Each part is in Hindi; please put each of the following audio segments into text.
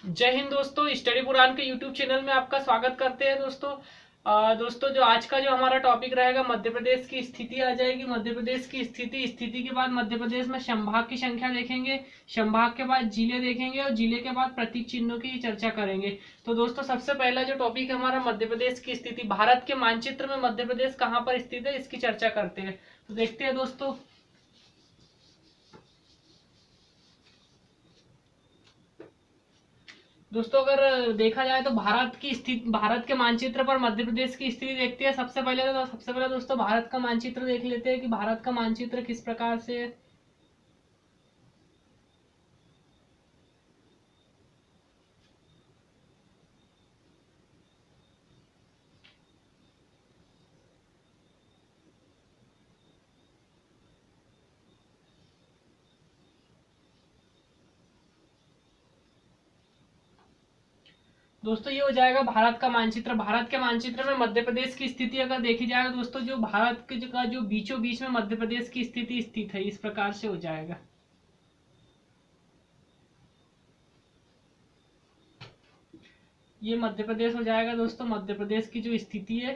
जय हिंद दोस्तों, स्टडी पुराण के यूट्यूब चैनल में आपका स्वागत करते हैं दोस्तों। दोस्तों जो आज का जो हमारा टॉपिक रहेगा, मध्य प्रदेश की स्थिति आ जाएगी। मध्य प्रदेश की स्थिति के बाद मध्य प्रदेश में संभाग की संख्या देखेंगे, संभाग के बाद जिले देखेंगे और जिले के बाद प्रतीक चिन्हों की चर्चा करेंगे। तो दोस्तों सबसे पहला जो टॉपिक है हमारा मध्य प्रदेश की स्थिति, भारत के मानचित्र में मध्य प्रदेश कहाँ पर स्थित है इसकी चर्चा करते हैं। तो देखते हैं दोस्तों। दोस्तों अगर देखा जाए तो भारत के मानचित्र पर मध्य प्रदेश की स्थिति देखते हैं। सबसे पहले दोस्तों भारत का मानचित्र देख लेते हैं कि भारत का मानचित्र किस प्रकार से है। दोस्तों ये हो जाएगा भारत का मानचित्र। भारत के मानचित्र में मध्य प्रदेश की स्थिति अगर देखी जाए दोस्तों, जो भारत के का जो बीचों बीच में मध्य प्रदेश की स्थिति स्थित है, इस प्रकार से हो जाएगा। ये मध्य प्रदेश हो जाएगा दोस्तों। मध्य प्रदेश की जो स्थिति है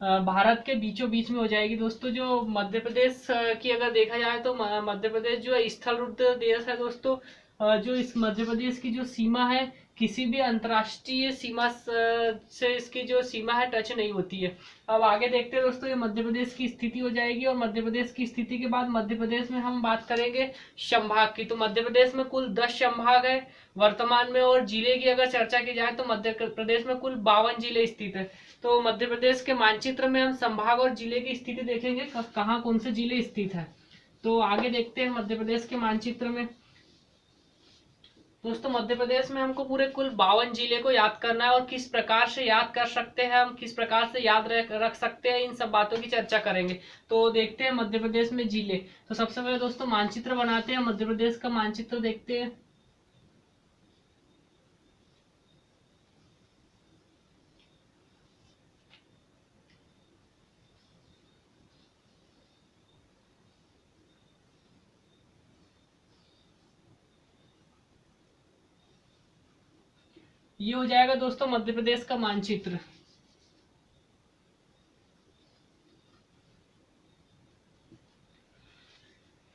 भारत के बीचों बीच में हो जाएगी। दोस्तों जो मध्य प्रदेश की अगर देखा जाए तो मध्य प्रदेश जो है स्थल रुद्ध देश है दोस्तों। जो इस मध्य प्रदेश की जो सीमा है, किसी भी अंतर्राष्ट्रीय सीमा से इसकी जो सीमा है टच नहीं होती है। अब आगे देखते हैं दोस्तों, ये मध्य प्रदेश की स्थिति हो जाएगी। और मध्य प्रदेश की स्थिति के बाद मध्य प्रदेश में हम बात करेंगे संभाग की। तो मध्य प्रदेश में कुल 10 संभाग है वर्तमान में। और जिले की अगर चर्चा की जाए तो मध्य प्रदेश में कुल 52 जिले स्थित है। तो मध्य प्रदेश के मानचित्र में हम संभाग और जिले की स्थिति देखेंगे, कहाँ कौन से जिले स्थित है। तो आगे देखते हैं मध्य प्रदेश के मानचित्र में। दोस्तों मध्य प्रदेश में हमको पूरे कुल 52 जिले को याद करना है। और किस प्रकार से याद कर सकते हैं हम, किस प्रकार से याद रख सकते हैं, इन सब बातों की चर्चा करेंगे। तो देखते हैं मध्य प्रदेश में जिले। तो सबसे पहले दोस्तों मानचित्र बनाते हैं, मध्य प्रदेश का मानचित्र देखते हैं। ये हो जाएगा दोस्तों मध्य प्रदेश का मानचित्र।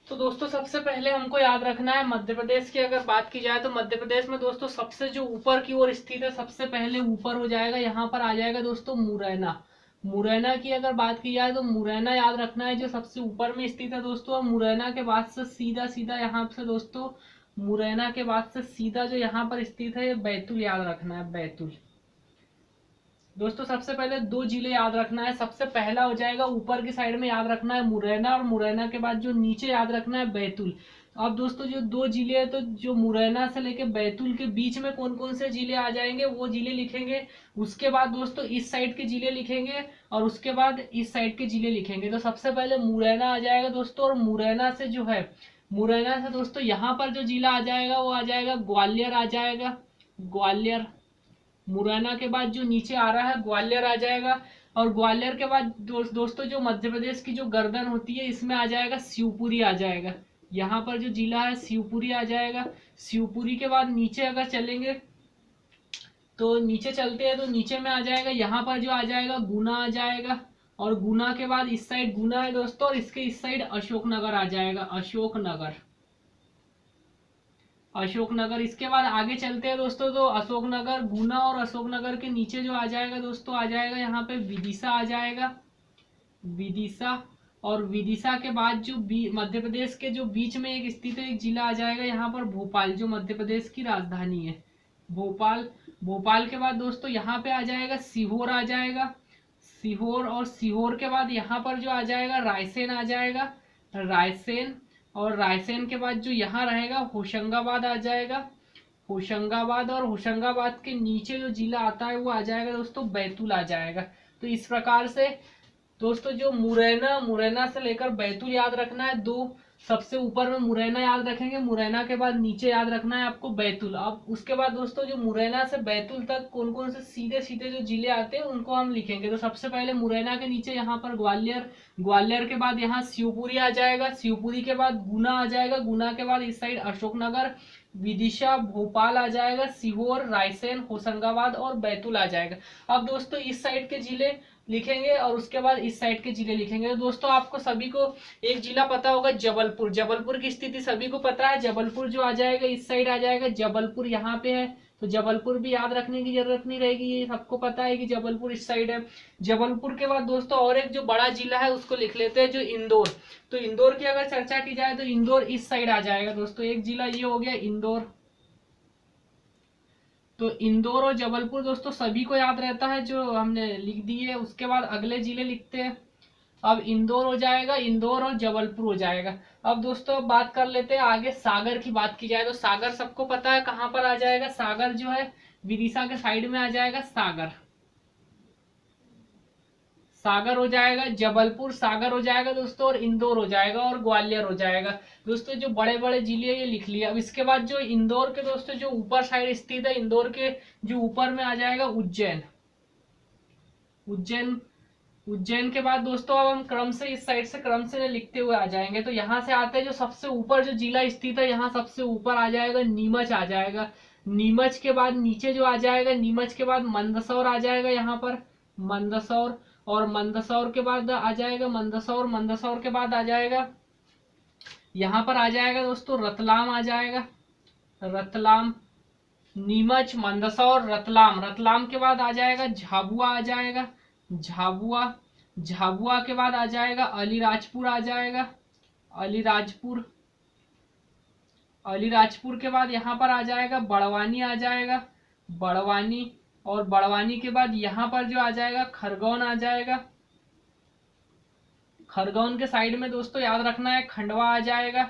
तो दोस्तों सबसे पहले हमको याद रखना है, मध्य प्रदेश की अगर बात की जाए तो मध्य प्रदेश में दोस्तों सबसे जो ऊपर की ओर स्थित है, सबसे पहले ऊपर हो जाएगा, यहाँ पर आ जाएगा दोस्तों मुरैना। मुरैना की अगर बात की जाए तो मुरैना याद रखना है, जो सबसे ऊपर में स्थित है दोस्तों। और मुरैना के बाद से सीधा सीधा यहाँ से दोस्तों, मुरैना के बाद से सीधा जो यहाँ पर स्थित है, ये बैतूल याद रखना है, बैतूल। दोस्तों सबसे पहले 2 जिले याद रखना है। सबसे पहला हो जाएगा ऊपर की साइड में याद रखना है मुरैना, और मुरैना के बाद जो नीचे याद रखना है बैतूल। अब दोस्तों जो 2 जिले है, तो जो मुरैना से लेके बैतूल के बीच में कौन कौन से जिले आ जाएंगे वो जिले लिखेंगे। उसके बाद दोस्तों इस साइड के जिले लिखेंगे और उसके बाद इस साइड के जिले लिखेंगे। तो सबसे पहले मुरैना आ जाएगा दोस्तों। और मुरैना से जो है, मुरैना से दोस्तों यहाँ पर जो जिला आ जाएगा वो आ जाएगा ग्वालियर, आ जाएगा ग्वालियर। मुरैना के बाद जो नीचे आ रहा है ग्वालियर आ जाएगा। और ग्वालियर के बाद दोस्तों जो मध्य प्रदेश की जो गर्दन होती है, इसमें आ जाएगा शिवपुरी, आ जाएगा। यहाँ पर जो जिला है शिवपुरी आ जाएगा। शिवपुरी के बाद नीचे अगर चलेंगे तो नीचे चलते हैं तो नीचे में आ जाएगा, यहाँ पर जो आ जाएगा गुना आ जाएगा। और गुना के बाद इस साइड गुना है दोस्तों, और इसके इस साइड अशोकनगर आ जाएगा, अशोकनगर, अशोकनगर। इसके बाद आगे चलते हैं दोस्तों, तो अशोकनगर, गुना और अशोकनगर के नीचे जो आ जाएगा दोस्तों, आ जाएगा यहाँ पे विदिशा आ जाएगा, विदिशा। और विदिशा के बाद जो मध्य प्रदेश के जो बीच में एक स्थित है एक जिला आ जाएगा यहाँ पर भोपाल, जो मध्य प्रदेश की राजधानी है, भोपाल। भोपाल के बाद दोस्तों यहाँ पे आ जाएगा सीहोर, आ जाएगा सीहोर। और सीहोर के बाद यहाँ पर जो आ जाएगा रायसेन, आ जाएगा रायसेन। और रायसेन के बाद जो यहाँ रहेगा होशंगाबाद आ जाएगा, होशंगाबाद। और होशंगाबाद के नीचे जो जिला आता है वो आ जाएगा दोस्तों बैतूल, आ जाएगा। तो इस प्रकार से दोस्तों जो मुरैना से लेकर बैतूल याद रखना है। 2 सबसे ऊपर में मुरैना याद रखेंगे, मुरैना के बाद नीचे याद रखना है आपको बैतूल। अब उसके बाद दोस्तों जो मुरैना से बैतूल तक कौन कौन से सीधे सीधे जो जिले आते हैं उनको हम लिखेंगे। तो सबसे पहले मुरैना के नीचे यहाँ पर ग्वालियर, ग्वालियर के बाद यहाँ शिवपुरी आ जाएगा, शिवपुरी के बाद गुना आ जाएगा, गुना के बाद इस साइड अशोकनगर, विदिशा, भोपाल आ जाएगा, सीहोर, रायसेन, होशंगाबाद और बैतूल आ जाएगा। अब दोस्तों इस साइड के जिले लिखेंगे और उसके बाद इस साइड के जिले लिखेंगे। तो दोस्तों आपको सभी को एक जिला पता होगा जबलपुर। जबलपुर की स्थिति सभी को पता है। जबलपुर जो आ जाएगा इस साइड आ जाएगा, जबलपुर यहाँ पे है, तो जबलपुर भी याद रखने की जरूरत नहीं रहेगी, ये सबको पता है कि जबलपुर इस साइड है। जबलपुर के बाद दोस्तों और एक जो बड़ा जिला है उसको लिख लेते हैं, जो इंदौर। तो इंदौर की अगर चर्चा की जाए तो इंदौर इस साइड आ जाएगा दोस्तों। एक जिला ये हो गया इंदौर। तो इंदौर और जबलपुर दोस्तों सभी को याद रहता है, जो हमने लिख दिए। उसके बाद अगले जिले लिखते हैं। अब इंदौर हो जाएगा, इंदौर और जबलपुर हो जाएगा। अब दोस्तों बात कर लेते हैं आगे सागर की। बात की जाए तो सागर सबको पता है कहाँ पर आ जाएगा। सागर जो है विदिशा के साइड में आ जाएगा। सागर, सागर हो जाएगा, जबलपुर, सागर हो जाएगा दोस्तों, और इंदौर हो जाएगा, और ग्वालियर हो जाएगा। दोस्तों जो बड़े बड़े जिले ये लिख लिया। अब इसके बाद जो इंदौर के दोस्तों जो ऊपर साइड स्थित है, इंदौर के जो ऊपर में आ जाएगा उज्जैन। उज्जैन, उज्जैन के बाद दोस्तों अब हम क्रम से इस साइड से क्रम से लिखते हुए आ जाएंगे। तो यहाँ से आते हैं जो सबसे ऊपर जो जिला स्थित है, यहाँ सबसे ऊपर आ जाएगा नीमच आ जाएगा। नीमच के बाद नीचे जो आ जाएगा, नीमच के बाद मंदसौर आ जाएगा यहाँ पर, मंदसौर। और मंदसौर के बाद आ जाएगा मंदसौर। मंदसौर के बाद आ जाएगा यहाँ पर आ जाएगा दोस्तों रतलाम आ जाएगा। रतलाम, नीमच, मंदसौर, रतलाम। रतलाम के बाद आ जाएगा झाबुआ आ जाएगा। झाबुआ, झाबुआ के बाद आ जाएगा अलीराजपुर आ जाएगा। अलीराजपुर, अलीराजपुर के बाद यहाँ पर आ जाएगा बड़वानी आ जाएगा। बड़वानी, और बड़वानी के बाद यहाँ पर जो आ जाएगा खरगोन आ जाएगा। खरगोन के साइड में दोस्तों याद रखना है खंडवा आ जाएगा।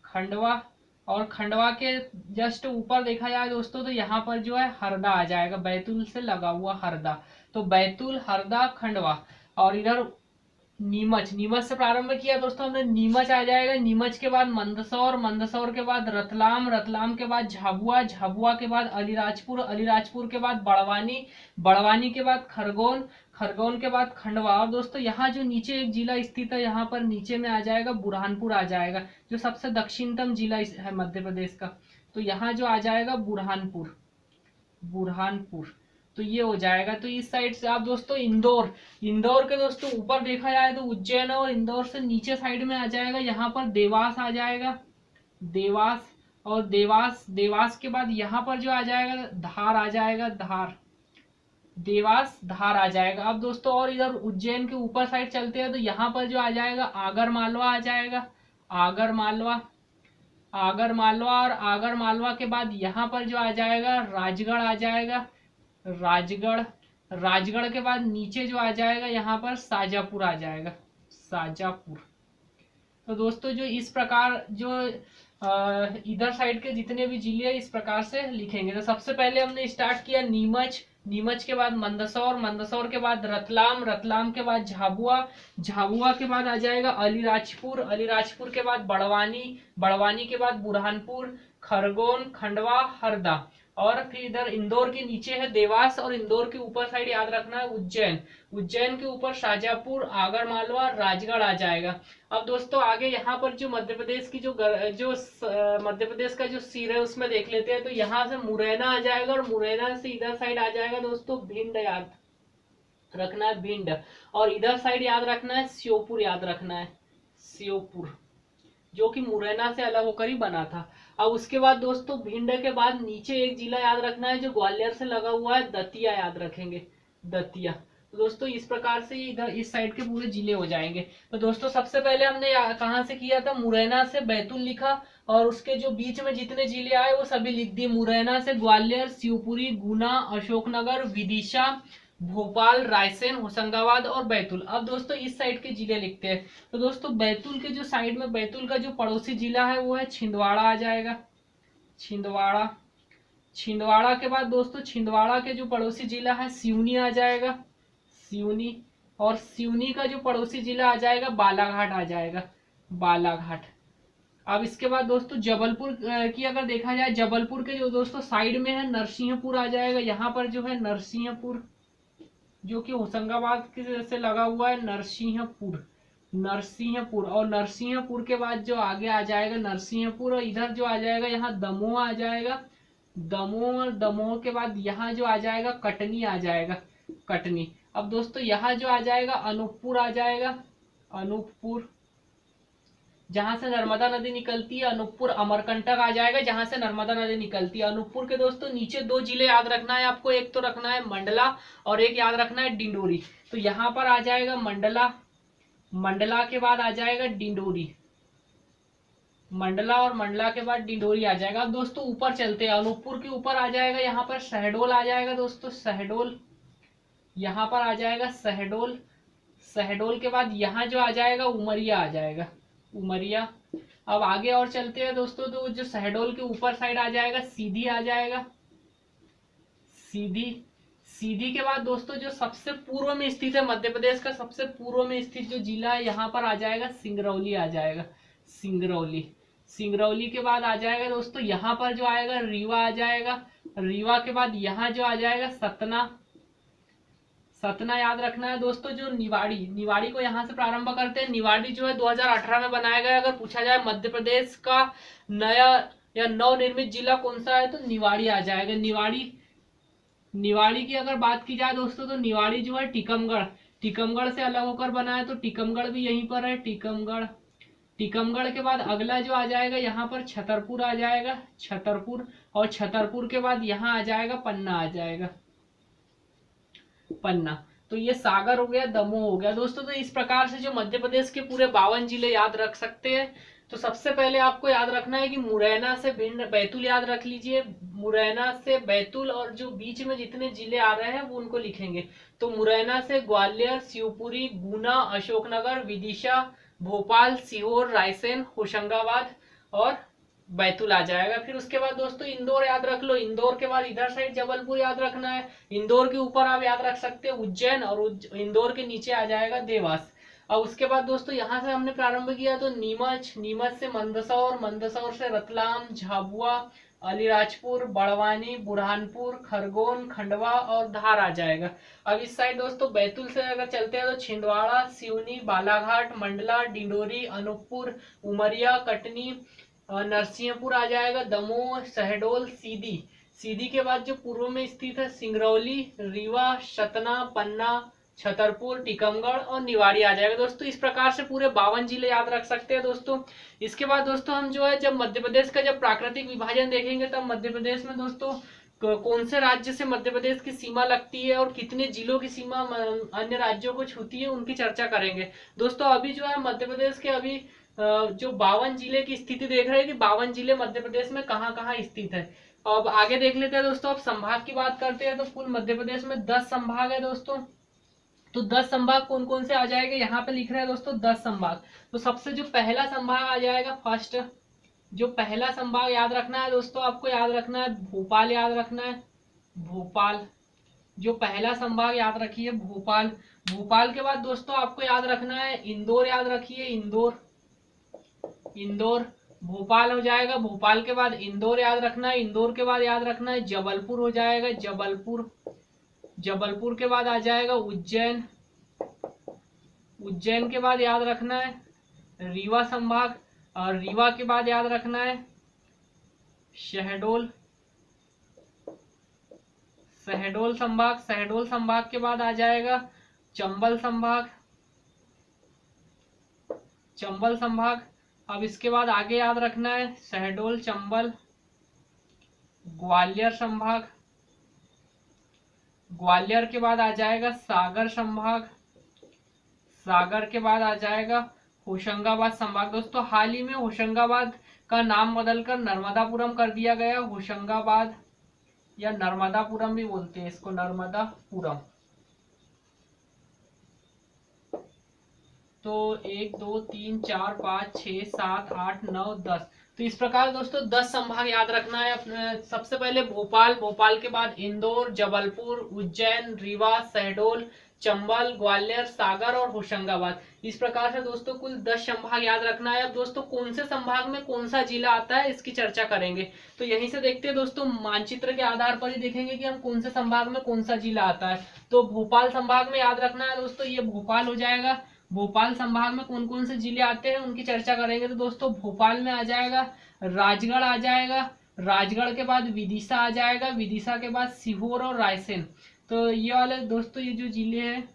खंडवा, और खंडवा के जस्ट ऊपर देखा जाए दोस्तों तो यहाँ पर जो है हरदा आ जाएगा, बैतूल से लगा हुआ हरदा। तो बैतूल, हरदा, खंडवा। और इधर नीमच, नीमच से प्रारंभ किया दोस्तों हमने, नीमच आ जाएगा। नीमच के बाद मंदसौर, मंदसौर के बाद रतलाम, रतलाम के बाद झाबुआ, झाबुआ के बाद अलीराजपुर, अलीराजपुर के बाद बड़वानी, बड़वानी के बाद खरगोन, खरगोन के बाद खंडवा। और दोस्तों यहाँ जो नीचे एक जिला स्थित है, यहाँ पर नीचे में आ जाएगा बुरहानपुर आ जाएगा, जो सबसे दक्षिणतम जिला है मध्य प्रदेश का। तो यहाँ जो आ जाएगा बुरहानपुर, बुरहानपुर। तो ये हो जाएगा। तो इस साइड से आप दोस्तों इंदौर, इंदौर के दोस्तों ऊपर देखा जाए तो उज्जैन है, और इंदौर से नीचे साइड में आ जाएगा यहाँ पर देवास आ जाएगा। देवास, और देवास, देवास के बाद यहाँ पर जो आ जाएगा धार आ जाएगा। धार, देवास, धार आ जाएगा। अब दोस्तों और इधर उज्जैन के ऊपर साइड चलते हैं तो यहाँ पर जो आ जाएगा आगर मालवा आ जाएगा। आगर मालवा, आगर मालवा, और आगर मालवा के बाद यहाँ पर जो आ जाएगा राजगढ़ आ जाएगा। राजगढ़, राजगढ़ के बाद नीचे जो आ जाएगा यहाँ पर शाजापुर आ जाएगा। शाजापुर। तो दोस्तों जो इस प्रकार जो इधर साइड के जितने भी जिले इस प्रकार से लिखेंगे। तो सबसे पहले हमने स्टार्ट किया नीमच, नीमच के बाद मंदसौर, मंदसौर के बाद रतलाम, रतलाम के बाद झाबुआ, झाबुआ के बाद आ जाएगा अलीराजपुर, अलीराजपुर के बाद बड़वानी, बड़वानी के बाद बुरहानपुर, खरगोन, खंडवा, हरदा। और फिर इधर इंदौर के नीचे है देवास, और इंदौर के ऊपर साइड याद रखना है उज्जैन, उज्जैन के ऊपर शाजापुर, आगर मालवा, राजगढ़ आ जाएगा। अब दोस्तों आगे यहाँ पर जो मध्य प्रदेश की जो मध्य प्रदेश का जो सिर है उसमें देख लेते हैं। तो यहाँ से मुरैना आ जाएगा, और मुरैना से इधर साइड आ जाएगा दोस्तों भिंड, याद रखना है भिंड। और इधर साइड याद रखना है श्योपुर, याद रखना है श्योपुर, जो कि मुरैना से अलग होकर ही बना था। अब उसके बाद दोस्तों भिंड के बाद नीचे एक जिला याद रखना है जो ग्वालियर से लगा हुआ है, दतिया, याद रखेंगे दतिया। तो दोस्तों इस प्रकार से इधर इस साइड के पूरे जिले हो जाएंगे। तो दोस्तों सबसे पहले हमने कहाँ से किया था, मुरैना से बैतूल लिखा, और उसके जो बीच में जितने जिले आए वो सभी लिख दिए। मुरैना से ग्वालियर, शिवपुरी, गुना, अशोकनगर, विदिशा, भोपाल, रायसेन, होशंगाबाद और बैतूल। अब दोस्तों इस साइड के जिले लिखते हैं। तो दोस्तों बैतूल के जो साइड में, बैतूल का जो पड़ोसी जिला है वो है छिंदवाड़ा आ जाएगा। छिंदवाड़ा, छिंदवाड़ा के बाद दोस्तों छिंदवाड़ा के जो पड़ोसी जिला है सिवनी आ जाएगा। सिवनी, और सिवनी का जो पड़ोसी जिला आ जाएगा बालाघाट आ जाएगा। बालाघाट। अब इसके बाद दोस्तों जबलपुर की अगर देखा जाए, जबलपुर के जो दोस्तों साइड में है नरसिंहपुर आ जाएगा। यहाँ पर जो है नरसिंहपुर, जो कि होशंगाबाद से लगा हुआ है, नरसिंहपुर, नरसिंहपुर, और नरसिंहपुर के बाद जो आगे आ जाएगा नरसिंहपुर, और इधर जो आ जाएगा यहाँ दमोह आ जाएगा, दमोह, और दमोह के बाद यहाँ जो आ जाएगा कटनी आ जाएगा, कटनी। अब दोस्तों यहाँ जो आ जाएगा अनूपपुर आ जाएगा, अनूपपुर, जहां से नर्मदा नदी निकलती है। अनूपपुर अमरकंटक आ जाएगा, जहां से नर्मदा नदी निकलती है। अनूपपुर के दोस्तों नीचे 2 जिले याद रखना है आपको, एक तो रखना है मंडला और एक याद रखना है डिंडोरी। तो यहाँ पर आ जाएगा मंडला, मंडला के बाद आ जाएगा डिंडोरी, मंडला, और मंडला के बाद डिंडोरी आ जाएगा। अब दोस्तों ऊपर चलते हैं, अनूपपुर के ऊपर आ जाएगा यहाँ पर शहडोल आ जाएगा दोस्तों, शहडोल, यहाँ पर आ जाएगा शहडोल। शहडोल के बाद यहाँ जो आ जाएगा उमरिया आ जाएगा, उमरिया। अब आगे और चलते हैं दोस्तों, तो जो शहडोल के ऊपर साइड आ जाएगा सीधी आ जाएगा, सीधी। सीधी के बाद दोस्तों जो सबसे पूर्व में स्थित है, मध्य प्रदेश का सबसे पूर्व में स्थित जो जिला है यहाँ पर आ जाएगा सिंगरौली आ जाएगा, सिंगरौली। सिंगरौली के बाद आ जाएगा दोस्तों यहाँ पर जो आएगा रीवा आ जाएगा, रीवा के बाद यहाँ जो आ जाएगा सतना, सतना याद रखना है दोस्तों। जो निवाड़ी, निवाड़ी को यहाँ से प्रारंभ करते हैं। निवाड़ी जो है 2018 में बनाया गया। अगर पूछा जाए मध्य प्रदेश का नया या नवनिर्मित जिला कौन सा है, तो निवाड़ी आ जाएगा, निवाड़ी। निवाड़ी की अगर बात की जाए दोस्तों, तो निवाड़ी जो है टीकमगढ़, टीकमगढ़ से अलग होकर बना है, तो टीकमगढ़ भी यहीं पर है, टीकमगढ़। टीकमगढ़ के बाद अगला जो आ जाएगा यहाँ पर छतरपुर आ जाएगा, छतरपुर, और छतरपुर के बाद यहाँ आ जाएगा पन्ना आ जाएगा, पन्ना। तो ये सागर हो गया, दमोह हो गया दोस्तों। तो इस प्रकार से जो मध्य प्रदेश के पूरे 52 जिले याद रख सकते हैं। तो सबसे पहले आपको याद रखना है कि मुरैना से भिंड, बैतूल याद रख लीजिए, मुरैना से बैतूल, और जो बीच में जितने जिले आ रहे हैं वो उनको लिखेंगे। तो मुरैना से ग्वालियर, शिवपुरी, गुना, अशोकनगर, विदिशा, भोपाल, सीहोर, रायसेन, होशंगाबाद और बैतूल आ जाएगा। फिर उसके बाद दोस्तों इंदौर याद रख लो, इंदौर के बाद इधर साइड जबलपुर याद रखना है। इंदौर के ऊपर आप याद रख सकते हैं उज्जैन, और इंदौर के नीचे आ जाएगा देवास। और उसके बाद दोस्तों यहाँ से हमने प्रारंभ किया तो नीमच, नीमच से मंदसौर, मंदसौर से रतलाम, झाबुआ, अलीराजपुर, बड़वानी, बुरहानपुर, खरगोन, खंडवा और धार आ जाएगा। अब इस साइड दोस्तों बैतूल से अगर चलते हैं तो छिंदवाड़ा, सिवनी, बालाघाट, मंडला, डिंडोरी, अनूपपुर, उमरिया, कटनी, नरसिंहपुर आ जाएगा, दमोह, शहडोल, सीधी। सीधी के बाद जो पूर्व में स्थित है सिंगरौली, रीवा, सतना, पन्ना, छतरपुर, टीकमगढ़ और निवाड़ी आ जाएगा दोस्तों। इस प्रकार से पूरे 52 जिले याद रख सकते हैं दोस्तों। इसके बाद दोस्तों हम जो है जब मध्य प्रदेश का जब प्राकृतिक विभाजन देखेंगे, तब मध्य प्रदेश में दोस्तों कौन से राज्य से मध्य प्रदेश की सीमा लगती है और कितने जिलों की सीमा अन्य राज्यों को छूती है, उनकी चर्चा करेंगे दोस्तों। अभी जो है मध्य प्रदेश के अभी जो 52 जिले की स्थिति देख रहे हैं कि 52 जिले मध्य प्रदेश में कहाँ कहाँ स्थित है। अब आगे देख लेते हैं दोस्तों। अब संभाग की बात करते हैं तो कुल मध्य प्रदेश में 10 संभाग है दोस्तों। तो 10 संभाग कौन कौन से आ जाएंगे, यहाँ पे लिख रहे हैं दोस्तों 10 संभाग। तो सबसे जो पहला संभाग आ जाएगा, फर्स्ट जो पहला संभाग याद रखना है दोस्तों, आपको याद रखना है भोपाल, याद रखना है भोपाल। जो पहला संभाग याद रखिए भोपाल। भोपाल के बाद दोस्तों आपको याद रखना है इंदौर, याद रखिए इंदौर, इंदौर। भोपाल हो जाएगा, भोपाल के बाद इंदौर याद रखना है, इंदौर के बाद याद रखना है जबलपुर हो जाएगा, जबलपुर। जबलपुर के बाद आ जाएगा उज्जैन, उज्जैन के बाद याद रखना है रीवा संभाग, और रीवा के बाद याद रखना है शहडोल, शहडोल संभाग। शहडोल संभाग के बाद आ जाएगा चंबल संभाग, चंबल संभाग। अब इसके बाद आगे याद रखना है शहडोल, चंबल, ग्वालियर संभाग। ग्वालियर के बाद आ जाएगा सागर संभाग, सागर के बाद आ जाएगा होशंगाबाद संभाग। दोस्तों हाल ही में होशंगाबाद का नाम बदलकर नर्मदापुरम कर दिया गया, होशंगाबाद या नर्मदापुरम भी बोलते हैं इसको, नर्मदापुरम। तो 1 2 3 4 5 6 7 8 9 10। तो इस प्रकार दोस्तों 10 संभाग याद रखना है अपने। सबसे पहले भोपाल, भोपाल के बाद इंदौर, जबलपुर, उज्जैन, रीवा, शहडोल, चंबल, ग्वालियर, सागर और होशंगाबाद। इस प्रकार से दोस्तों कुल 10 संभाग याद रखना है। अब दोस्तों कौन से संभाग में कौन सा जिला आता है इसकी चर्चा करेंगे। तो यहीं से देखते हैं दोस्तों, मानचित्र के आधार पर ही देखेंगे कि हम कौन से संभाग में कौन सा जिला आता है। तो भोपाल संभाग में याद रखना है दोस्तों, ये भोपाल हो जाएगा। भोपाल संभाग में कौन कौन से जिले आते हैं उनकी चर्चा करेंगे। तो दोस्तों भोपाल में आ जाएगा राजगढ़ आ जाएगा, राजगढ़ के बाद विदिशा आ जाएगा, विदिशा के बाद सीहोर और रायसेन। तो ये वाले दोस्तों ये जो जिले हैं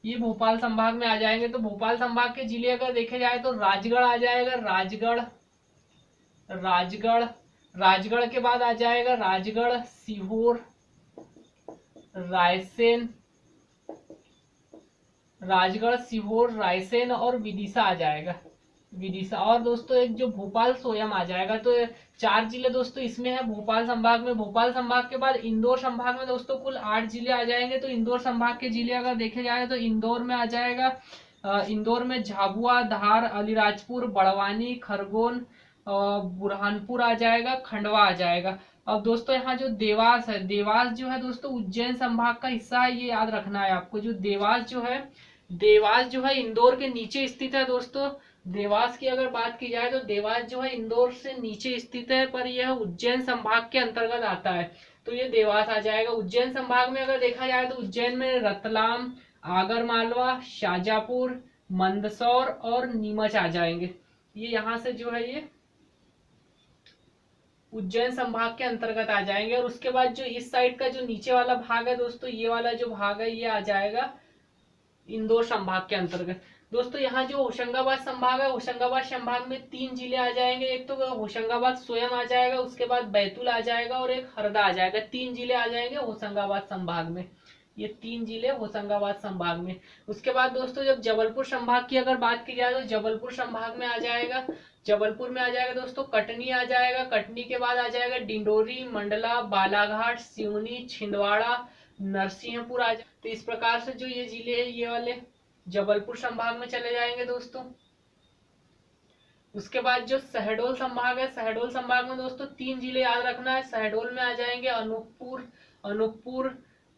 ये भोपाल संभाग में आ जाएंगे। तो भोपाल संभाग के जिले अगर देखे जाए तो राजगढ़ आ जाएगा, राजगढ़ राजगढ़ राजगढ़ के बाद आ जाएगा राजगढ़, सीहोर, रायसेन, राजगढ़, सीहोर, रायसेन और विदिशा आ जाएगा, विदिशा। और दोस्तों एक जो भोपाल स्वयं आ जाएगा। तो 4 जिले दोस्तों इसमें है भोपाल संभाग में। भोपाल संभाग के बाद इंदौर संभाग में दोस्तों कुल 8 जिले आ जाएंगे। तो इंदौर संभाग के जिले अगर देखे जाए तो इंदौर में आ जाएगा, इंदौर में झाबुआ, धार, अलीराजपुर, बड़वानी, खरगोन, बुरहानपुर आ जाएगा, खंडवा आ जाएगा। अब दोस्तों यहाँ जो देवास है, देवास जो है दोस्तों उज्जैन संभाग का हिस्सा है, ये याद रखना है आपको। जो देवास जो है इंदौर के नीचे स्थित है दोस्तों। देवास की अगर बात की जाए तो देवास जो है इंदौर से नीचे स्थित है, पर यह उज्जैन संभाग के अंतर्गत आता है। तो ये देवास आ जाएगा। उज्जैन संभाग में अगर देखा जाए तो उज्जैन में रतलाम, आगरमालवा, शाजापुर, मंदसौर और नीमच आ जाएंगे। ये यहाँ से जो है ये उज्जैन संभाग के अंतर्गत आ जाएंगे। और उसके बाद जो इस साइड का जो नीचे वाला भाग है दोस्तों, ये वाला जो भाग है ये आ जाएगा इंदौर संभाग के अंतर्गत। दोस्तों यहाँ जो होशंगाबाद संभाग है, होशंगाबाद संभाग में 3 जिले आ जाएंगे। एक तो होशंगाबाद स्वयं आ जाएगा, उसके बाद बैतूल आ जाएगा और एक हरदा आ जाएगा। 3 जिले आ जाएंगे होशंगाबाद संभाग में, ये 3 जिले होशंगाबाद संभाग में। उसके बाद दोस्तों जब जबलपुर संभाग की अगर बात की जाए तो जबलपुर संभाग में आ जाएगा, जबलपुर में आ जाएगा दोस्तों कटनी आ जाएगा, कटनी के बाद आ जाएगा डिंडोरी, मंडला, बालाघाट, सिवनी, छिंदवाड़ा, नरसिंहपुर आ जाए। तो इस प्रकार से जो ये जिले हैं ये वाले जबलपुर संभाग में चले जाएंगे दोस्तों। उसके बाद जो शहडोल संभाग है, शहडोल संभाग में दोस्तों 3 जिले याद रखना है। शहडोल में आ जाएंगे अनूपपुर, अनूपपुर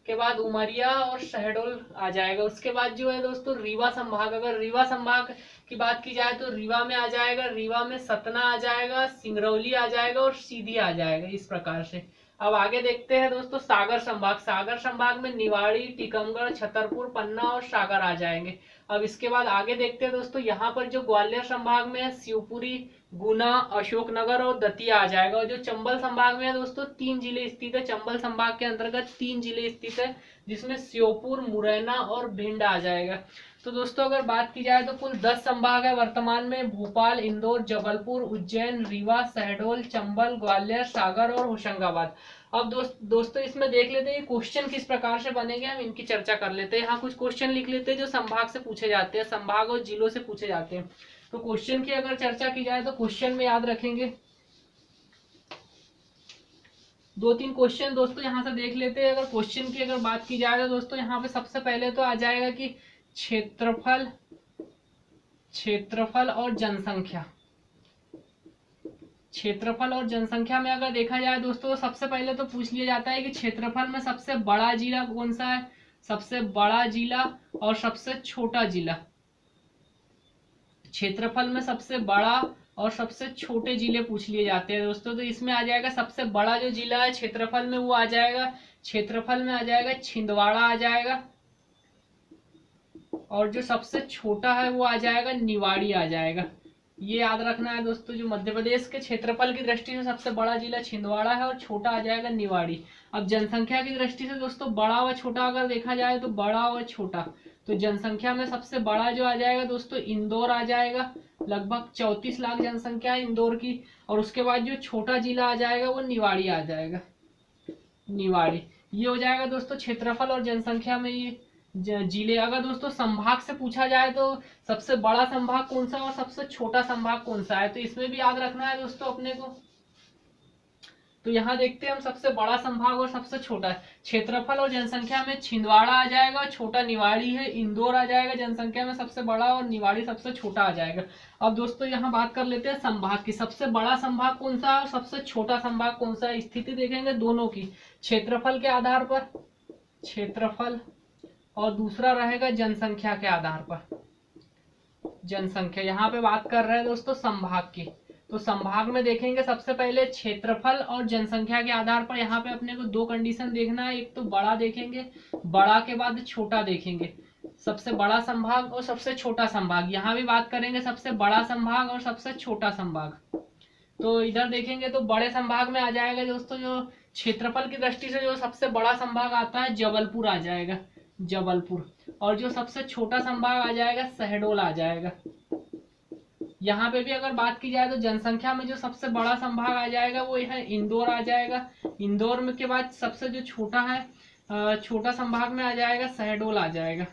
के बाद उमरिया और शहडोल आ जाएगा। उसके बाद जो है दोस्तों रीवा संभाग, अगर रीवा संभाग की बात की जाए तो रीवा में आ जाएगा, रीवा में सतना आ जाएगा, सिंगरौली आ जाएगा और सीधी आ जाएगा। इस प्रकार से अब आगे देखते हैं दोस्तों सागर संभाग। सागर संभाग में निवाड़ी, टीकमगढ़, छतरपुर, पन्ना और सागर आ जाएंगे। अब इसके बाद आगे देखते हैं दोस्तों यहाँ पर जो ग्वालियर संभाग में है शिवपुरी, गुना, अशोकनगर और दतिया आ जाएगा। और जो चंबल संभाग में है दोस्तों 3 जिले स्थित है। चंबल संभाग के अंतर्गत 3 जिले स्थित है जिसमें श्योपुर, मुरैना और भिंड आ जाएगा। तो दोस्तों अगर बात की जाए तो कुल 10 संभाग है वर्तमान में, भोपाल, इंदौर, जबलपुर, उज्जैन, रीवा, शहडोल, चंबल, ग्वालियर, सागर और होशंगाबाद। अब दोस्तों इसमें देख लेते हैं क्वेश्चन किस प्रकार से बनेंगे, हम इनकी चर्चा कर लेते हैं। यहाँ कुछ क्वेश्चन लिख लेते हैं जो संभाग से पूछे जाते हैं, संभाग और जिलों से पूछे जाते हैं। तो क्वेश्चन की अगर चर्चा की जाए तो क्वेश्चन में याद रखेंगे 2-3 क्वेश्चन दोस्तों यहाँ से देख लेते हैं। अगर क्वेश्चन की अगर बात की जाए तो दोस्तों यहाँ पे सबसे पहले तो आ जाएगा कि क्षेत्रफल, क्षेत्रफल और जनसंख्या। क्षेत्रफल और जनसंख्या में अगर देखा जाए दोस्तों सबसे पहले तो पूछ लिया जाता है कि क्षेत्रफल में सबसे बड़ा जिला कौन सा है, सबसे बड़ा जिला और सबसे छोटा जिला। क्षेत्रफल में सबसे बड़ा और सबसे छोटे जिले पूछ लिए जाते हैं दोस्तों। तो इसमें आ जाएगा सबसे बड़ा जो जिला है क्षेत्रफल में वो आ जाएगा, क्षेत्रफल में आ जाएगा छिंदवाड़ा आ जाएगा। और जो सबसे छोटा है वो आ जाएगा निवाड़ी आ जाएगा। ये याद रखना है दोस्तों। जो मध्य प्रदेश के क्षेत्रफल की दृष्टि से सबसे बड़ा जिला छिंदवाड़ा है और छोटा आ जाएगा निवाड़ी। अब जनसंख्या की दृष्टि से दोस्तों बड़ा व छोटा अगर देखा जाए तो बड़ा व छोटा, तो जनसंख्या में सबसे बड़ा जो आ जाएगा दोस्तों इंदौर आ जाएगा, लगभग 34 लाख जनसंख्या है इंदौर की। और उसके बाद जो छोटा जिला आ जाएगा वो निवाड़ी आ जाएगा, निवाड़ी। ये हो जाएगा दोस्तों क्षेत्रफल और जनसंख्या में ये जिले। अगर दोस्तों संभाग से पूछा जाए तो सबसे बड़ा संभाग कौन सा और सबसे छोटा संभाग कौन सा है, तो इसमें भी याद रखना है दोस्तों अपने को। तो यहाँ देखते हैं हम सबसे बड़ा संभाग और सबसे छोटा है। क्षेत्रफल और जनसंख्या में छिंदवाड़ा आ जाएगा, छोटा निवाड़ी है। इंदौर आ जाएगा जनसंख्या में सबसे बड़ा और निवाड़ी सबसे छोटा आ जाएगा। अब दोस्तों यहाँ बात कर लेते हैं संभाग की। सबसे बड़ा संभाग कौन सा और सबसे छोटा संभाग कौन सा है, स्थिति देखेंगे दोनों की, क्षेत्रफल के आधार पर, क्षेत्रफल, और दूसरा रहेगा जनसंख्या के आधार पर, जनसंख्या। यहाँ पे बात कर रहे हैं दोस्तों संभाग की। तो संभाग में देखेंगे सबसे पहले क्षेत्रफल और जनसंख्या के आधार पर यहाँ पे अपने को दो कंडीशन देखना है। एक तो बड़ा देखेंगे, बड़ा के बाद छोटा देखेंगे, सबसे बड़ा संभाग और सबसे छोटा संभाग। यहाँ भी बात करेंगे सबसे बड़ा संभाग और सबसे छोटा संभाग। तो इधर देखेंगे तो बड़े संभाग में आ जाएगा दोस्तों, जो क्षेत्रफल की दृष्टि से जो सबसे बड़ा संभाग आता है जबलपुर आ जाएगा, जबलपुर। और जो सबसे छोटा संभाग आ जाएगा शहडोल आ जाएगा। यहाँ पे भी अगर बात की जाए तो जनसंख्या में जो सबसे बड़ा संभाग आ जाएगा वो है इंदौर आ जाएगा। इंदौर में के बाद सबसे जो छोटा है छोटा संभाग में आ जाएगा शहडोल आ जाएगा।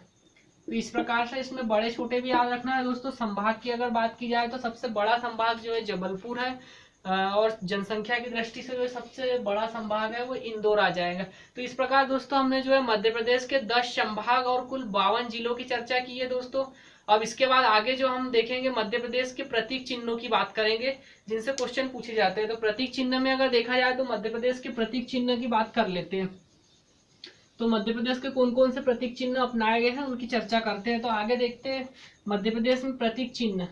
तो इस प्रकार से इसमें बड़े छोटे भी याद रखना है दोस्तों। संभाग की अगर बात की जाए तो सबसे बड़ा संभाग जो है जबलपुर है, और जनसंख्या की दृष्टि से जो सबसे बड़ा संभाग है वो इंदौर आ जाएगा। तो इस प्रकार दोस्तों हमने जो है मध्य प्रदेश के 10 संभाग और कुल 52 जिलों की चर्चा की है दोस्तों। अब इसके बाद आगे जो हम देखेंगे मध्य प्रदेश के प्रतीक चिन्हों की बात करेंगे, जिनसे क्वेश्चन पूछे जाते हैं। तो प्रतीक चिन्ह में अगर देखा जाए तो मध्य प्रदेश के प्रतीक चिन्ह की बात कर लेते हैं। तो मध्य प्रदेश के कौन कौन से प्रतीक चिन्ह अपनाए गए हैं उनकी चर्चा करते हैं। तो आगे देखते हैं मध्य प्रदेश में प्रतीक चिन्ह।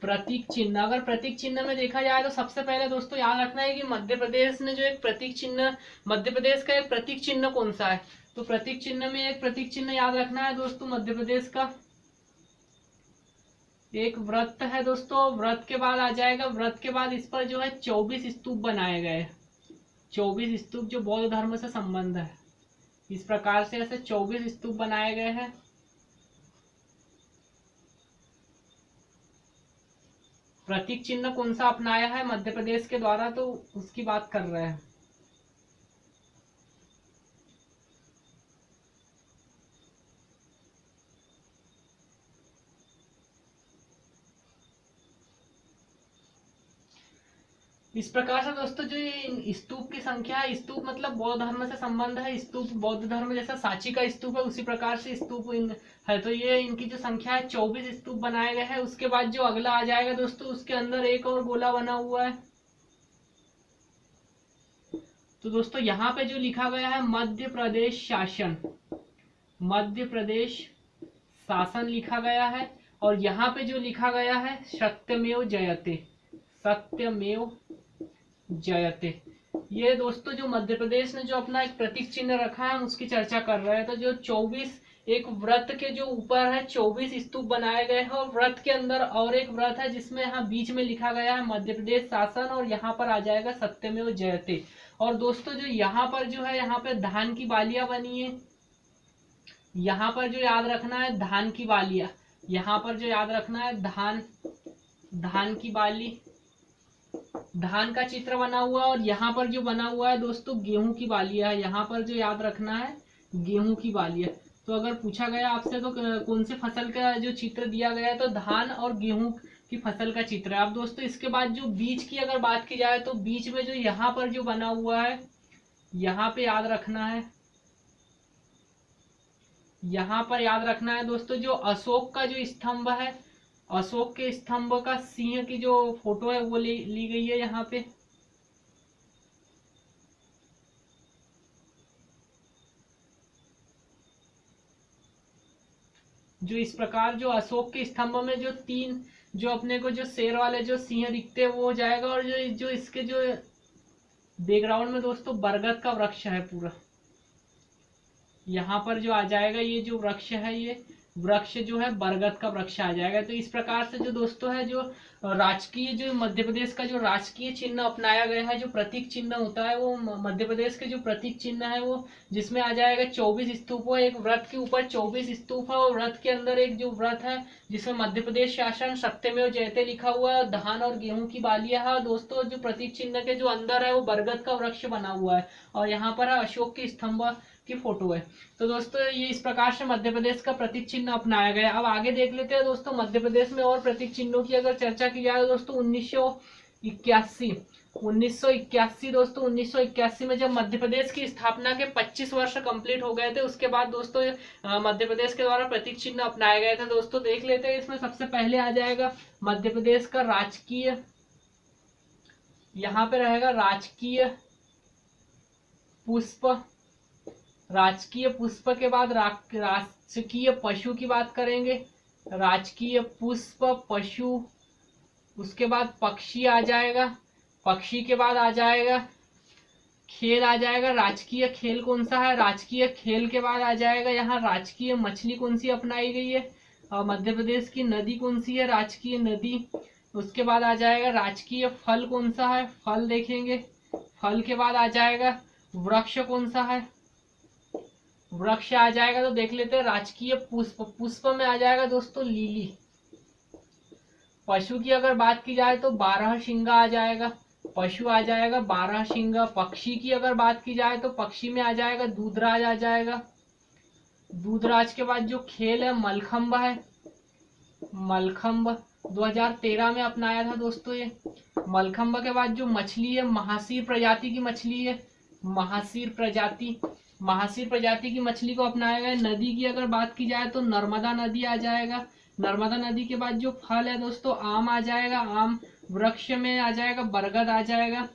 प्रतीक चिन्ह, अगर प्रतीक चिन्ह में देखा जाए तो सबसे पहले दोस्तों याद रखना है कि मध्य प्रदेश ने जो एक प्रतीक चिन्ह, मध्य प्रदेश का एक प्रतीक चिन्ह कौन सा है। तो प्रतीक चिन्ह में एक प्रतीक चिन्ह याद रखना है दोस्तों मध्य प्रदेश का एक व्रत है दोस्तों। व्रत के बाद आ जाएगा, व्रत के बाद इस पर जो है 24 स्तूप बनाए गए, 24 स्तूप जो बौद्ध धर्म से संबंध है। इस प्रकार से ऐसे 24 स्तूप बनाए गए हैं। प्रतीक चिन्ह कौन सा अपनाया है मध्य प्रदेश के द्वारा, तो उसकी बात कर रहे हैं। इस प्रकार से दोस्तों जो ये स्तूप की संख्या है, स्तूप मतलब बौद्ध धर्म से संबंध है। स्तूप बौद्ध धर्म जैसा सांची का स्तूप है उसी प्रकार से स्तूप है। तो ये इनकी जो संख्या है 24 स्तूप बनाए गए हैं। उसके बाद जो अगला आ जाएगा दोस्तों, उसके अंदर एक और गोला बना हुआ है। तो दोस्तों यहाँ पे जो लिखा गया है मध्य प्रदेश शासन, मध्य प्रदेश शासन लिखा गया है। और यहाँ पे जो लिखा गया है सत्यमेव जयते, सत्यमेव जयते। ये दोस्तों जो मध्य प्रदेश ने जो अपना एक प्रतीक चिन्ह रखा है उसकी चर्चा कर रहे हैं। तो जो 24 एक व्रत के जो ऊपर है 24 स्तूप बनाए गए हैं, और व्रत के अंदर और एक व्रत है जिसमें यहाँ बीच में लिखा गया है मध्य प्रदेश शासन, और यहाँ पर आ जाएगा सत्यमेव जयते। और दोस्तों जो यहाँ पर जो है यहाँ पे धान की बालियां बनी है। यहाँ पर जो याद रखना है धान की बालियां, यहाँ पर जो याद रखना है धान की बाली, धान का चित्र बना हुआ। और यहाँ पर जो बना हुआ है दोस्तों गेहूं की बालियां है। यहाँ पर जो याद रखना है गेहूं की बालियां। तो अगर पूछा गया आपसे तो कौन से फसल का जो चित्र दिया गया है, तो धान और गेहूं की फसल का चित्र है। अब दोस्तों इसके बाद जो बीज की अगर बात की जाए तो बीच में जो यहाँ पर जो बना हुआ है, यहाँ पे याद रखना है, यहाँ पर याद रखना है दोस्तों जो अशोक का जो स्तंभ है, अशोक के स्तंभ का सिंह की जो फोटो है वो ली गई है यहाँ पे। जो इस प्रकार जो अशोक के स्तंभ में जो तीन जो अपने को जो शेर वाले जो सिंह दिखते हैं वो हो जाएगा। और जो इसके जो बैकग्राउंड में दोस्तों बरगद का वृक्ष है पूरा, यहाँ पर जो आ जाएगा ये जो वृक्ष है, ये वृक्ष जो है बरगद का वृक्ष आ जाएगा। तो इस प्रकार से जो दोस्तों है जो राजकीय जो मध्य प्रदेश का जो राजकीय चिन्ह अपनाया गया है, जो प्रतीक चिन्ह होता है वो मध्य प्रदेश के जो प्रतीक चिन्ह है वो जिसमें आ जाएगा 24 स्तूप है। एक व्रत के ऊपर 24 स्तूप है, और व्रत के अंदर एक जो व्रत है जिसमें मध्य प्रदेश शासन सत्यमेव जयते लिखा हुआ है, धान और गेहूं की बालियां है। दोस्तों जो प्रतीक चिन्ह के जो अंदर है वो बरगद का वृक्ष बना हुआ है, और यहाँ पर है अशोक के स्तंभ की फोटो है। तो दोस्तों ये इस प्रकार से मध्य प्रदेश का प्रतीक चिन्ह अपनाया गया। अब आगे देख लेते हैं दोस्तों मध्य प्रदेश में और प्रतीक चिन्हों की अगर चर्चा की जाए दोस्तों 1981 दोस्तों 1981 में जब मध्य प्रदेश की स्थापना के 25 वर्ष कंप्लीट हो गए थे, उसके बाद दोस्तों मध्य प्रदेश के द्वारा प्रतीक चिन्ह अपनाए गए थे। दोस्तों देख लेते हैं, इसमें सबसे पहले आ जाएगा मध्य प्रदेश का राजकीय, यहाँ पे रहेगा राजकीय पुष्प, राजकीय पुष्प के बाद राजकीय पशु की बात करेंगे, राजकीय पुष्प, पशु उसके बाद पक्षी आ जाएगा, पक्षी के बाद आ जाएगा खेल आ जाएगा। राजकीय खेल कौन सा है, राजकीय खेल के बाद आ जाएगा यहाँ राजकीय मछली कौन सी अपनाई गई है, और मध्य प्रदेश की नदी कौन सी है, राजकीय नदी। उसके बाद आ जाएगा राजकीय फल कौन सा है, फल देखेंगे। फल के बाद आ जाएगा वृक्ष कौन सा है, वृक्ष आ जाएगा तो देख लेते हैं राजकीय पुष्प, पुष्प में आ जाएगा दोस्तों लीली। पशु की अगर बात की जाए तो बारहसिंगा आ जाएगा, पशु आ जाएगा बारहसिंगा। पक्षी की अगर बात की जाए तो पक्षी में आ जाएगा दूधराज आ जाएगा। दूधराज के बाद जो खेल है मलखंब है, मलखंब 2013 में अपनाया था दोस्तों ये। मलखंब के बाद जो मछली है महासीर प्रजाति की मछली है, महासीर प्रजाति, महासीर प्रजाति की मछली को अपनाया गया। नदी की अगर बात की जाए तो नर्मदा नदी आ जाएगा। नर्मदा नदी के बाद जो फल है दोस्तों आम आ जाएगा, आम। वृक्ष में आ जाएगा बरगद आ जाएगा।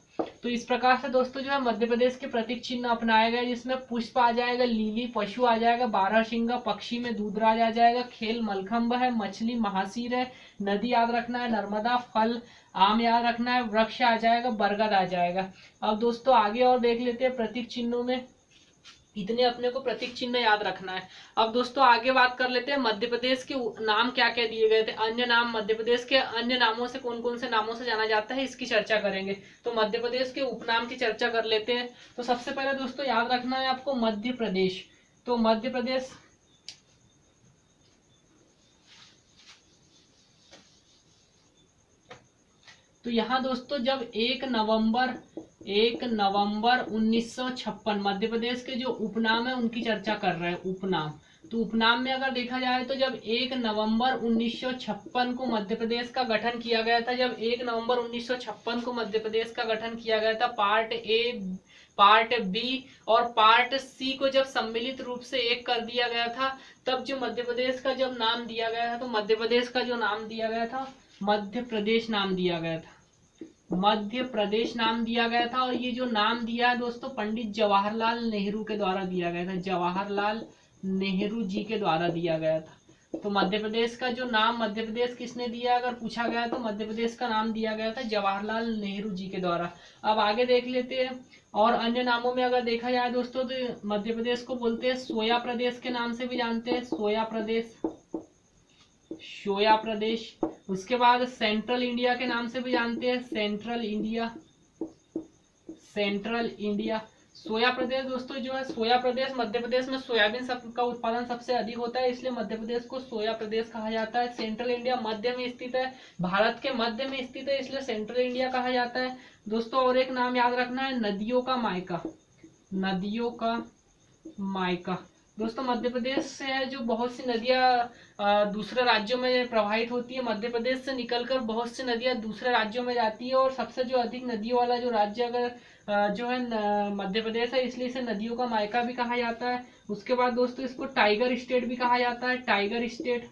तो इस प्रकार से दोस्तों जो है मध्य प्रदेश के प्रतीक चिन्ह अपनाए गए, जिसमें पुष्प आ जाएगा लीली, पशु आ जाएगा बारहसिंगा, पक्षी में दूधराज आ जाएगा, खेल मलखंब है, मछली महासीर है, नदी याद रखना है नर्मदा, फल आम याद रखना है, वृक्ष आ जाएगा बरगद आ जाएगा। अब दोस्तों आगे और देख लेते हैं प्रतीक चिन्हों में, इतने अपने को प्रतीक चिन्ह याद रखना है। अब दोस्तों आगे बात कर लेते हैं मध्य प्रदेश के नाम क्या क्या दिए गए थे, अन्य नाम, मध्य प्रदेश के अन्य नामों से कौन कौन से नामों से जाना जाता है इसकी चर्चा करेंगे। तो मध्य प्रदेश के उपनाम की चर्चा कर लेते हैं। तो सबसे पहले दोस्तों याद रखना है आपको मध्य प्रदेश। तो मध्य प्रदेश तो यहाँ दोस्तों जब 1 नवंबर 1956 मध्य प्रदेश के जो उपनाम है उनकी चर्चा कर रहे हैं, उपनाम। तो उपनाम में अगर देखा जाए तो जब 1 नवंबर 1956 को मध्य प्रदेश का गठन किया गया था, जब 1 नवंबर 1956 को मध्य प्रदेश का गठन किया गया था, पार्ट ए, पार्ट बी और पार्ट सी को जब सम्मिलित रूप से एक कर दिया गया था, तब जो मध्य प्रदेश का जब नाम दिया गया था, तो मध्य प्रदेश का जो नाम दिया गया था मध्य प्रदेश नाम दिया गया था, मध्य प्रदेश नाम दिया गया था। और ये जो नाम दिया है दोस्तों पंडित जवाहरलाल नेहरू के द्वारा दिया गया था, जवाहरलाल नेहरू जी के द्वारा दिया गया था। तो मध्य प्रदेश का जो नाम मध्य प्रदेश किसने दिया अगर पूछा गया तो मध्य प्रदेश का नाम दिया गया था जवाहरलाल नेहरू जी के द्वारा। अब आगे देख लेते हैं और अन्य नामों में अगर देखा जाए दोस्तों तो मध्य प्रदेश को बोलते हैं सोया प्रदेश के नाम से भी जानते हैं, सोया प्रदेश, सोया प्रदेश। उसके बाद सेंट्रल इंडिया के नाम से भी जानते हैं, सेंट्रल इंडिया, सेंट्रल इंडिया। सोया प्रदेश दोस्तों जो है सोया प्रदेश, मध्य प्रदेश में सोयाबीन का उत्पादन सबसे अधिक होता है, इसलिए मध्य प्रदेश को सोया प्रदेश कहा जाता है। सेंट्रल इंडिया मध्य में स्थित है, भारत के मध्य में स्थित है, इसलिए सेंट्रल इंडिया कहा जाता है दोस्तों। और एक नाम याद रखना है नदियों का मायका, नदियों का मायका। दोस्तों मध्य प्रदेश से है जो बहुत सी नदियां दूसरे राज्यों में प्रवाहित होती है, मध्य प्रदेश से निकलकर बहुत सी नदियां दूसरे राज्यों में जाती है, और सबसे जो अधिक नदियों वाला जो राज्य अगर जो है मध्य प्रदेश है, इसलिए इसे नदियों का मायका भी कहा जाता है। उसके बाद दोस्तों इसको टाइगर स्टेट भी कहा जाता है, tiger state,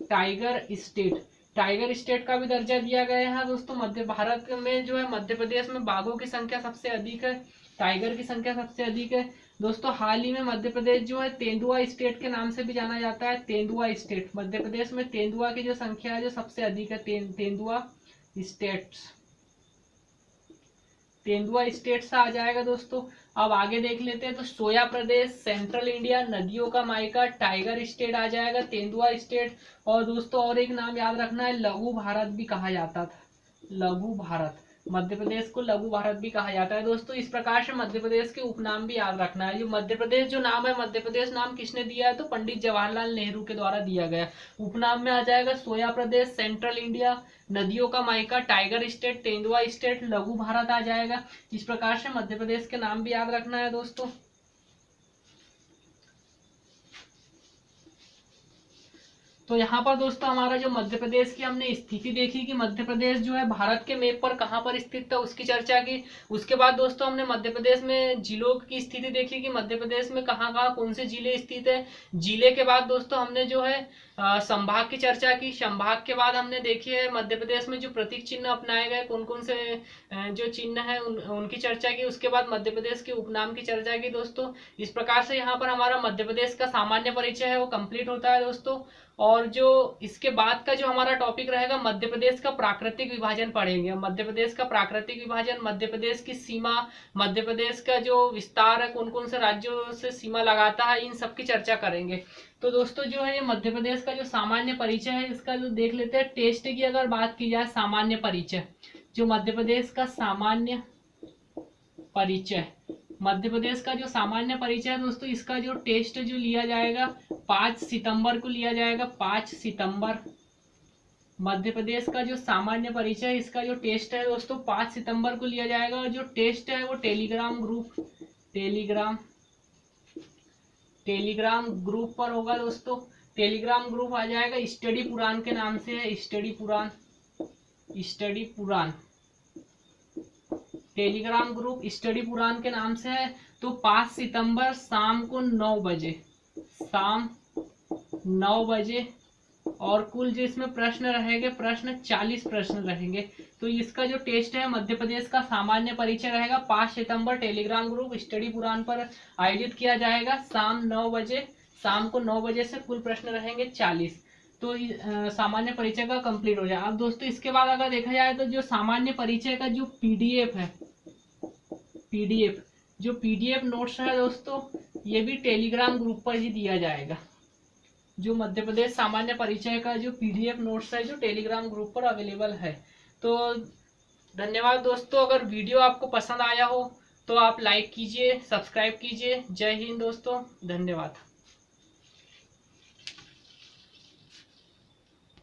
tiger state, tiger state का भी दर्जा दिया गया है दोस्तों। मध्य भारत में जो है मध्य प्रदेश में बाघों की संख्या सबसे अधिक है, टाइगर की संख्या सबसे अधिक है दोस्तों। हाल ही में मध्य प्रदेश जो है तेंदुआ स्टेट के नाम से भी जाना जाता है, तेंदुआ स्टेट। मध्य प्रदेश में तेंदुआ की जो संख्या है जो सबसे अधिक है, तेंदुआ स्टेट्स, तेंदुआ स्टेट से आ जाएगा दोस्तों। अब आगे देख लेते हैं तो सोया प्रदेश, सेंट्रल इंडिया, नदियों का मायका, टाइगर स्टेट आ जाएगा, तेंदुआ स्टेट। और दोस्तों और एक नाम याद रखना है लघु भारत भी कहा जाता था, लघु भारत, मध्य प्रदेश को लघु भारत भी कहा जाता है दोस्तों। इस प्रकार से मध्य प्रदेश के उपनाम भी याद रखना है। जो मध्य प्रदेश जो नाम है मध्य प्रदेश नाम किसने दिया है तो पंडित जवाहरलाल नेहरू के द्वारा दिया गया। उपनाम में आ जाएगा सोया प्रदेश, सेंट्रल इंडिया, नदियों का मायका, टाइगर स्टेट, तेंदुआ स्टेट, लघु भारत आ जाएगा। इस प्रकार से मध्य प्रदेश के नाम भी याद रखना है दोस्तों। तो यहाँ पर दोस्तों हमारा जो मध्य प्रदेश की हमने स्थिति देखी कि मध्य प्रदेश जो है भारत के मैप पर कहाँ पर स्थित था उसकी चर्चा की। उसके बाद दोस्तों हमने मध्य प्रदेश में जिलों की स्थिति देखी कि मध्य प्रदेश में कहाँ कहाँ कौन से जिले स्थित है। जिले के बाद दोस्तों हमने जो है संभाग की चर्चा की। संभाग के बाद हमने देखी है मध्य प्रदेश में जो प्रतीक चिन्ह अपनाए गए कौन कौन से जो चिन्ह है उनकी चर्चा की। उसके बाद मध्य प्रदेश के उपनाम की चर्चा की दोस्तों। इस प्रकार से यहाँ पर हमारा मध्य प्रदेश का सामान्य परिचय है वो कंप्लीट होता है दोस्तों। और जो इसके बाद का जो हमारा टॉपिक रहेगा, मध्य प्रदेश का प्राकृतिक विभाजन पढ़ेंगे। मध्य प्रदेश का प्राकृतिक विभाजन, मध्य प्रदेश की सीमा, मध्य प्रदेश का जो विस्तार है, कौन कौन से राज्यों से सीमा लगाता है, इन सब की चर्चा करेंगे। तो दोस्तों जो है ये मध्य प्रदेश का जो सामान्य परिचय है, इसका जो देख लेते हैं। टेस्ट की अगर बात की जाए, सामान्य परिचय, जो मध्य प्रदेश का सामान्य परिचय, मध्य प्रदेश का जो सामान्य परिचय है दोस्तों, इसका जो टेस्ट जो लिया जाएगा 5 सितंबर को लिया जाएगा। 5 सितंबर मध्य प्रदेश का जो सामान्य परिचय है, इसका जो टेस्ट है दोस्तों 5 सितंबर को लिया जाएगा। और जो टेस्ट है वो टेलीग्राम ग्रुप पर होगा दोस्तों। टेलीग्राम ग्रुप आ जाएगा, स्टडी पुराण के नाम से है। स्टडी पुराण टेलीग्राम ग्रुप स्टडी पुराण के नाम से है। तो 5 सितंबर शाम को 9 बजे, शाम 9 बजे। और कुल जो इसमें प्रश्न रहेंगे, 40 प्रश्न रहेंगे। तो इसका जो टेस्ट है मध्य प्रदेश का सामान्य परिचय रहेगा, 5 सितंबर टेलीग्राम ग्रुप स्टडी पुराण पर आयोजित किया जाएगा, शाम 9 बजे, शाम को 9 बजे से कुल प्रश्न रहेंगे 40। तो सामान्य परिचय का कंप्लीट हो जाए। अब दोस्तों इसके बाद अगर देखा जाए तो जो सामान्य परिचय का जो पीडीएफ है, जो पीडीएफ नोट्स है दोस्तों, ये भी टेलीग्राम ग्रुप पर ही दिया जाएगा। जो मध्य प्रदेश सामान्य परिचय का जो पीडीएफ नोट्स है, जो टेलीग्राम ग्रुप पर अवेलेबल है। तो धन्यवाद दोस्तों। अगर वीडियो आपको पसंद आया हो तो आप लाइक कीजिए, सब्सक्राइब कीजिए। जय हिंद दोस्तों, धन्यवाद।